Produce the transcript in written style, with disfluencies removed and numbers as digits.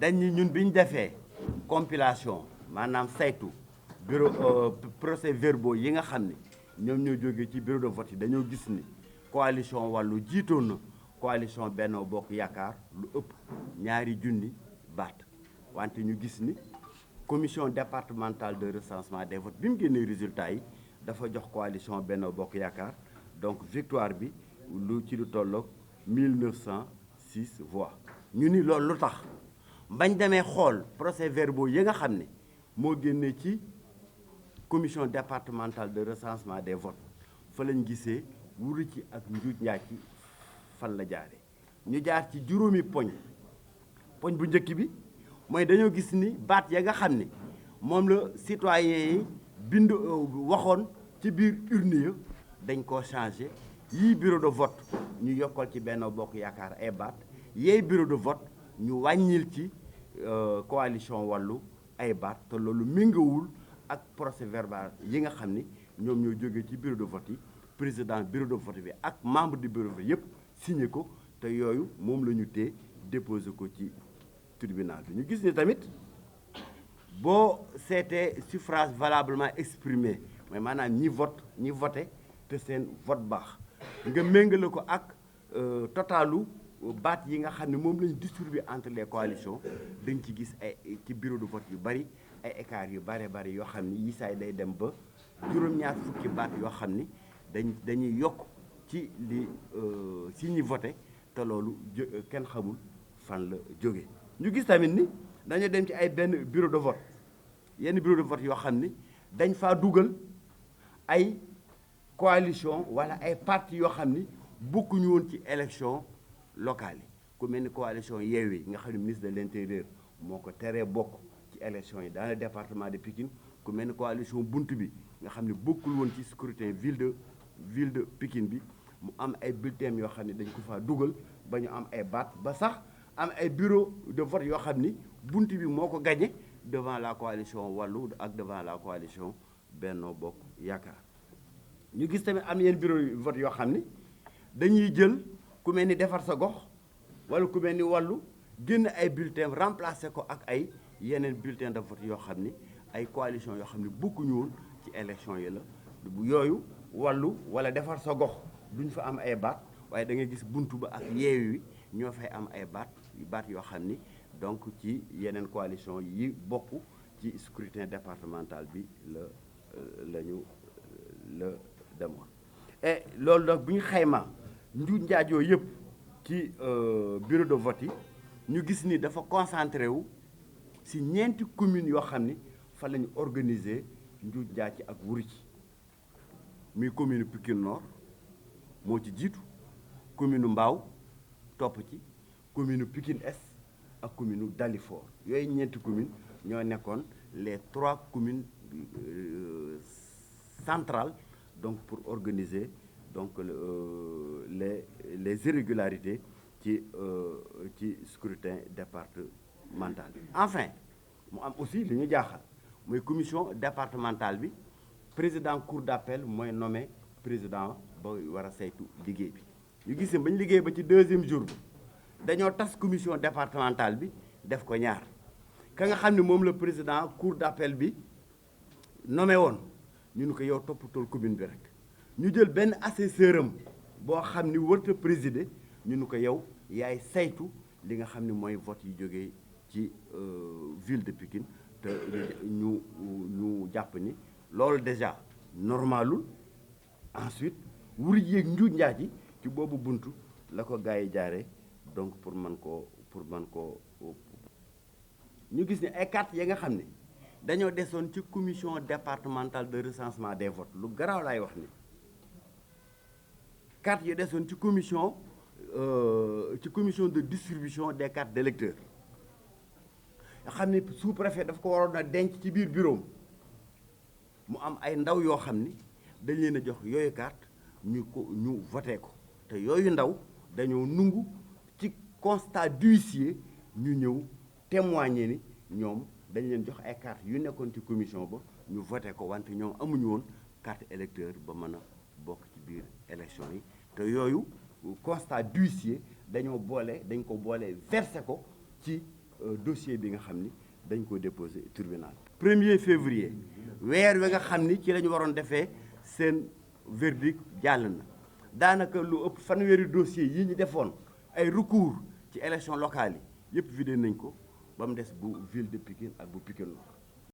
dañ ni ñun bi ñu defee compilation maanaam saytu bureau procès verbaux yi nga xam ni ñoom ñoo jógee ci bureau de vote yi dañoo gis ni coalition wàllu jiitoon na coalition Benno Bokk Yaakaar lu ëpp 200 baat wante ñu gis ni commission départementale de recensement des votes bi mu génnee résultats yi dafa jox coalition Benno Bokk Yaakaar donc victoire bi lu ci lu tolloog 1906 voix ñu ni loolu lu tax bañ demee xool procès verbaux yi nga xam ne moo génnee ci commission départementale de recensement des votes fa lañ gisee wuru ci ak njuuj njaaj ci fan la jaare ñu jaar ci juróomi poñ bu njëkk bi mooy dañoo gis ni baat ya nga xam ne moom la citoyen yi bind waxoon ci biir urne ya dañ koo changé yii bureau de vote ñu yokkal ci Benno Bokk Yaakaar ay baat yeey bureau de vote ñu wàññil ci coalition wàllu ay baat te loolu méngawul ak procès verbal yi nga xam ni ñoom ñoo jógee ci bureau de vote yi président bureau de vote bi ak membre du bureau de vote yëpp signé ko te yooyu moom la ñu tee déposé ko ci tribunal bi ñu gis ni tamit boo seetee suffrage valablement exprimé mais maanaam ñi voté te seen vote baax nga méngale ko ak totalu baat yi nga xam ne moom lañ distribué entre les coalitions dañ ci gis ay ci bureau de vote yu bari ay écarts yu bari yoo xam ni yi saay day dem ba juróom-ñaar fukki baat yoo xam ni dañuy yokk ci li si ñi voté te loolu kenn xamul fan la jóge ñu gis tamit ni dañoo dem ci ay benn bureau de vote yenn bureau de vote yoo xam ni dañ faa dugal ay coalition wala ay parti yoo xam ni bokkuñu woon ci élection locale yi ku mel ni coalition Yewwi nga xam ne ministre de l'intérieur moo ko teree bokk ci élection yi dans le département de Pikine ku mel ni coalition Buntu bi nga xam ne bokkul woon ci scrutin ville de Pikine bi mu am ay bulletins yoo xam ne dañ ko faa dugal ba ñu am ay baat ba sax am ay bureau de vote yoo xam ni Buntu bi moo ko gagné devant la coalition Wallu ak devant la coalition Benno Bokk Yaakaar ñu gis tamit am yenn bureau de vote yoo xam ni dañuy jël ku mel ni defar sa gox wala ku mel ni Wallu génn ay bulletins remplacé ko ak ay yeneen bulletins de vote yoo xam ni ay coalition yoo xam ni bokkuñu woon ci élection yi la bu yooyu Wallu wala defar sa gox duñ fa am ay baat waaye da ngay gis Buntu ba ak Yewwi ñoo fay am ay baat yoo xam ni donc ci yeneen coalition yi bokk ci scrutin départemental bi la demoon et loolu nag bu ñu xaymaa njuuj njaajoo yëpp ci bureau de vote yi ñu gis ni dafa concentré wu si ñeenti communes yoo xam ni fa la ñu organiser njuuj njaaj ci ak wuri ci muy commune Pikine Nord moo ci jiitu commune Mbao topp ci commune Pikine Est ak commune Dalifort yooyu ñeenti communes ñoo nekkoon les 3 communes centrales donc pour organiser donc les irrégularités ci scrutin départemental bi. Enfin mu am aussi li ñu jaaxal mooy commission départementale bi président cour d'appel mooy nommé président ba war a saytu liggéey bi. ñu gis ne ba ñu liggéey ba ci 2e jour bi dañoo tas commission départementale bi def ko ñaar ka nga xam ne moom la président cour d'appel bi nommé woon ñu ni ko yow toppatool commune bi rek ñu jël benn assesseur am boo xam ni warta présider ñu ni ko yow yaay saytu li nga xam ne mooy vote yi jógee ci ville de Pikine te ñu jàpp ni loolu déjà normalul. Ensuite wuri yéeg njuuj njaaj yi ci boobu buntu la ko gars yi jaaree donc pour mën koo ñu gis ne ay cartes ya nga xam ne dañoo desoon ci commission départementale de recensement des votes lu garaaw laay wax ni cartes ya desoon ci commission de distribution des cartes d'électeurs nga xam ne sous-préfet daf ko waroon a denc ci biir bureau mu am ay ndaw yoo xam ni dañ leen a jox yooyu carte ñu voté ko te yooyu ndaw dañoo nungu ci constat d'huissier ñu ñëw témoigner ni ñoom dañ leen jox ay carte yu nekkoon ci commission ba ñu voté ko wante ñoom amuñu woon carte électeur ba mën a bokk ci biir élection yi te yooyu constat d'huissier dañ ko boole versé ko ci dossier bi nga xam ni dañ ko déposé tribunal. 1er février weer wi nga xam ni ci la ñu waroon defee seen verdict jàll na daanaka lu ëpp fanweeri dossier yi ñu defoon ay recours ci élection locale yi yëpp vidé nañ ko ba mu des bu ville de Pikine ak bu Pikine Nord